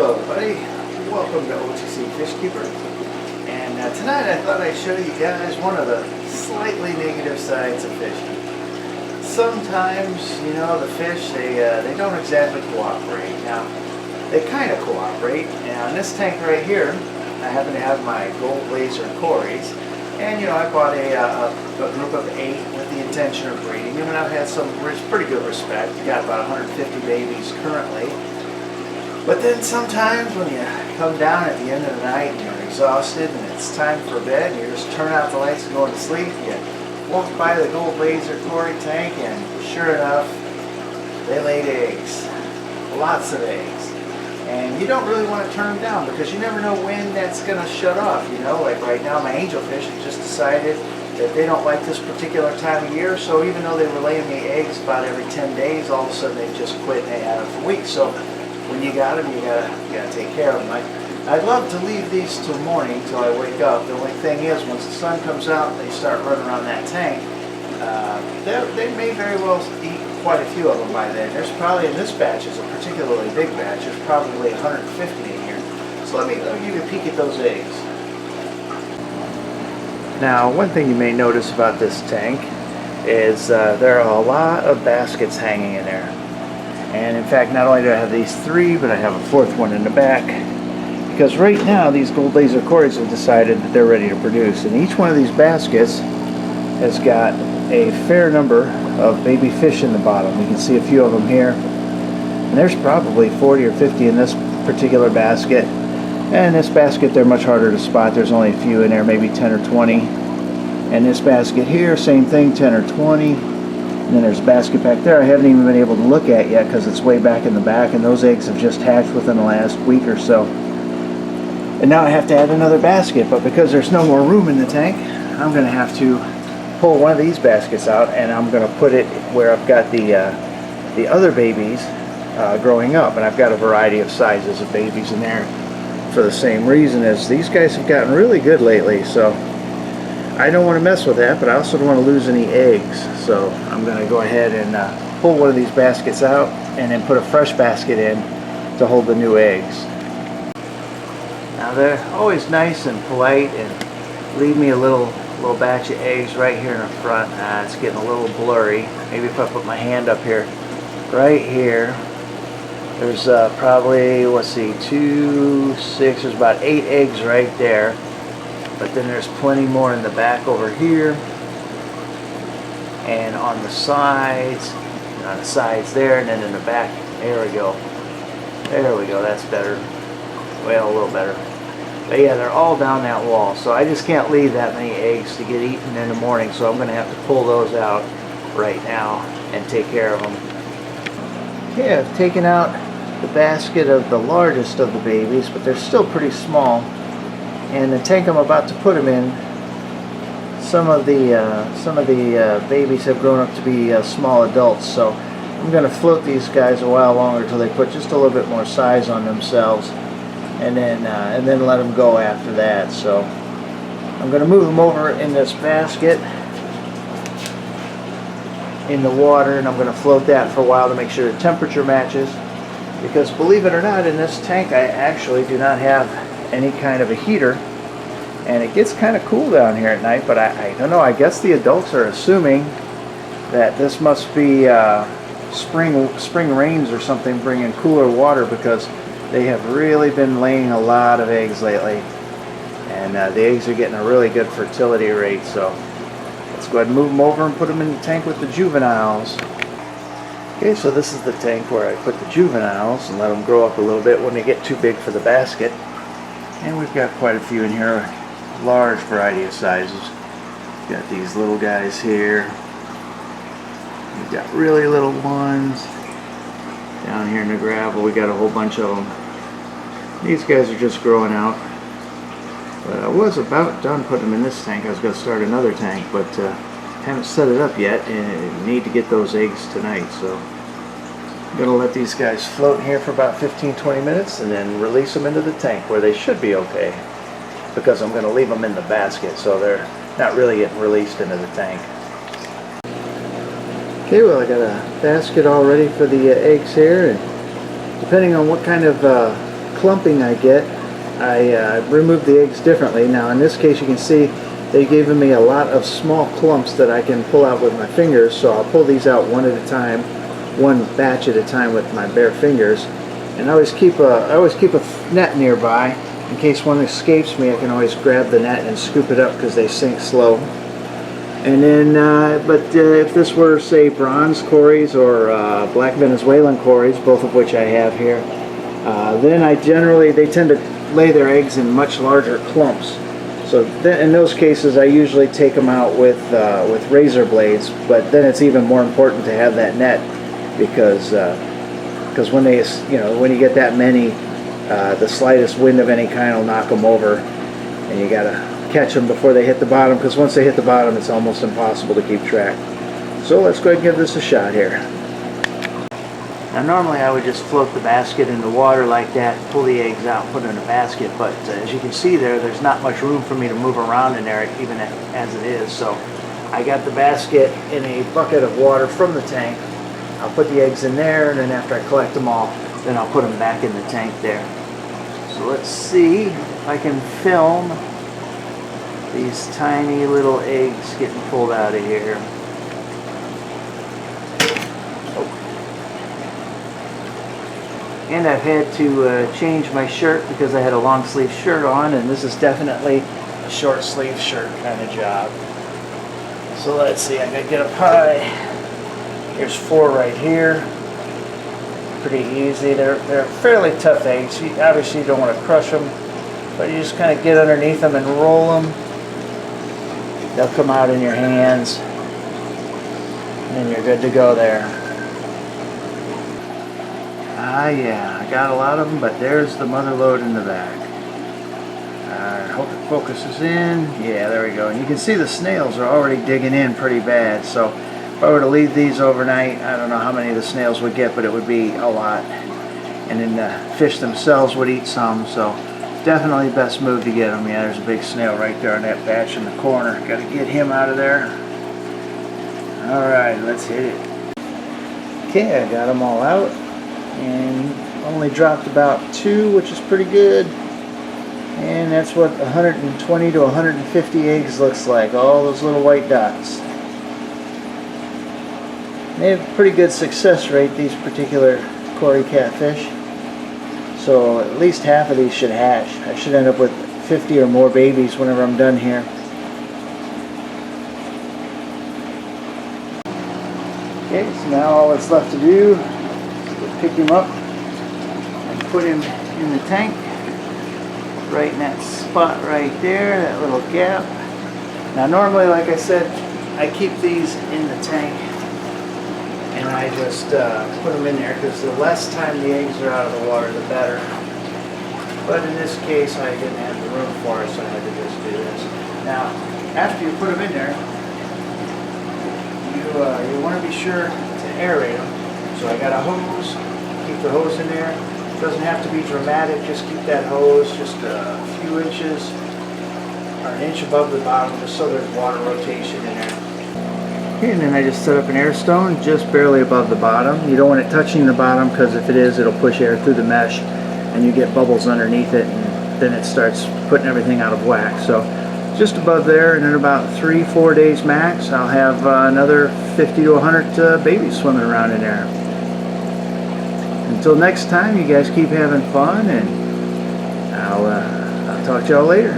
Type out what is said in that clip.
Hello everybody, welcome to OTC Fish Keeper, and tonight I thought I'd show you guys one of the slightly negative sides of fishing. Sometimes, you know, the fish, they don't exactly cooperate. Now, they kind of cooperate, and on this tank right here, I happen to have my Gold Laser Corys, and you know, I bought a group of 8 with the intention of breeding them, and I've had some pretty good respect. Got about 150 babies currently. But then sometimes when you come down at the end of the night and you're exhausted and it's time for bed, and you just turn out the lights and go to sleep, you walk by the Gold Laser Cory tank and sure enough, they laid eggs. Lots of eggs. And you don't really want to turn them down because you never know when that's going to shut off. You know, like right now my angelfish have just decided that they don't like this particular time of year, so even though they were laying me eggs about every 10 days, all of a sudden they just quit and they had them for weeks. So when you got them, you gotta take care of them. I'd love to leave these till morning, till I wake up. The only thing is, once the sun comes out and they start running around that tank, they may very well eat quite a few of them by then. There's probably, in this batch, is a particularly big batch, there's probably 150 in here. So let me give you a peek at those eggs. Now, one thing you may notice about this tank is there are a lot of baskets hanging in there. And in fact, not only do I have these 3, but I have a 4th one in the back. Because right now, these Gold Laser Corys have decided that they're ready to produce. And each one of these baskets has got a fair number of baby fish in the bottom. We can see a few of them here. And there's probably 40 or 50 in this particular basket. And this basket, they're much harder to spot. There's only a few in there, maybe 10 or 20. And this basket here, same thing, 10 or 20. And then there's a basket back there I haven't even been able to look at yet because it's way back in the back, and those eggs have just hatched within the last week or so. And now I have to add another basket, but because there's no more room in the tank, I'm going to have to pull one of these baskets out, and I'm going to put it where I've got the other babies growing up. And I've got a variety of sizes of babies in there for the same reason as these guys have gotten really good lately. So I don't want to mess with that, but I also don't want to lose any eggs. So I'm going to go ahead and pull one of these baskets out and then put a fresh basket in to hold the new eggs. Now they're always nice and polite and leave me a little batch of eggs right here in the front. It's getting a little blurry. Maybe if I put my hand up here, right here, there's probably, let's see, 2, 6, there's about 8 eggs right there. But then there's plenty more in the back over here, and on the sides there, and then in the back. There we go. There we go. That's better. Well, a little better. But yeah, they're all down that wall. So I just can't leave that many eggs to get eaten in the morning. So I'm going to have to pull those out right now and take care of them. Okay, I've taken out the basket of the largest of the babies, but they're still pretty small. And the tank I'm about to put them in, some of the babies have grown up to be small adults, so I'm going to float these guys a while longer until they put just a little bit more size on themselves, and then let them go after that. So I'm going to move them over in this basket in the water, and I'm going to float that for a while to make sure the temperature matches. Because believe it or not, in this tank I actually do not have any kind of a heater, and it gets kind of cool down here at night. But I don't know, I guess the adults are assuming that this must be spring rains or something bringing cooler water, because they have really been laying a lot of eggs lately, and the eggs are getting a really good fertility rate. So let's go ahead and move them over and put them in the tank with the juveniles. Okay, so this is the tank where I put the juveniles and let them grow up a little bit when they get too big for the basket. And we've got quite a few in here, a large variety of sizes. We've got these little guys here. We've got really little ones. Down here in the gravel, we got a whole bunch of them. These guys are just growing out. But I was about done putting them in this tank. I was going to start another tank, but haven't set it up yet, and need to get those eggs tonight. So I'm going to let these guys float here for about 15-20 minutes and then release them into the tank where they should be okay, because I'm going to leave them in the basket, so they're not really getting released into the tank. Okay, well, I got a basket all ready for the eggs here, and depending on what kind of clumping I get, I remove the eggs differently. Now in this case you can see they've given me a lot of small clumps that I can pull out with my fingers, so I'll pull these out one at a time, one batch at a time with my bare fingers. And I always keep a net nearby in case one escapes me. I can always grab the net and scoop it up because they sink slow. And then, if this were, say, bronze Corys or black Venezuelan Corys, both of which I have here, then they tend to lay their eggs in much larger clumps. So in those cases, I usually take them out with razor blades. But then it's even more important to have that net because when when you get that many, the slightest wind of any kind will knock them over, and you gotta catch them before they hit the bottom, because once they hit the bottom it's almost impossible to keep track. So let's go ahead and give this a shot here. Now normally I would just float the basket in the water like that, pull the eggs out, put it in a basket, but as you can see there's not much room for me to move around in there even as it is. So I got the basket in a bucket of water from the tank. I'll put the eggs in there, and then after I collect them all, then I'll put them back in the tank there. So let's see if I can film these tiny little eggs getting pulled out of here. Oh. And I've had to change my shirt because I had a long sleeve shirt on, and this is definitely a short sleeve shirt kind of job. So let's see, I'm going to get up high. Here's 4 right here. Pretty easy. They're fairly tough eggs. Obviously you don't want to crush them, but you just kind of get underneath them and roll them. They'll come out in your hands, and then you're good to go there. Ah yeah, I got a lot of them, but there's the mother lode in the back. I hope it focuses in. Yeah, there we go. And you can see the snails are already digging in pretty bad, so if I were to leave these overnight, I don't know how many the snails would get, but it would be a lot. And then the fish themselves would eat some, so definitely best move to get them. Yeah, there's a big snail right there on that batch in the corner. Got to get him out of there. Alright, let's hit it. Okay, I got them all out, and only dropped about 2, which is pretty good. And that's what 120 to 150 eggs looks like, all those little white dots. They have pretty good success rate, these particular Cory catfish. So at least half of these should hatch. I should end up with 50 or more babies whenever I'm done here. Okay, so now all that's left to do is pick him up and put him in the tank. Right in that spot right there, that little gap. Now normally, like I said, I keep these in the tank and I just put them in there because the less time the eggs are out of the water, the better. But in this case, I didn't have the room for it, so I had to just do this. Now, after you put them in there, you want to be sure to aerate them. So I got a hose, keep the hose in there. It doesn't have to be dramatic, just keep that hose just a few inches or an inch above the bottom, just so there's water rotation in there. Okay, and then I just set up an air stone just barely above the bottom. You don't want it touching the bottom because if it is, it'll push air through the mesh and you get bubbles underneath it, and then it starts putting everything out of whack. So just above there, and in about 3-4 days max, I'll have another 50 to 100 babies swimming around in there. Until next time, you guys keep having fun, and I'll talk to y'all later.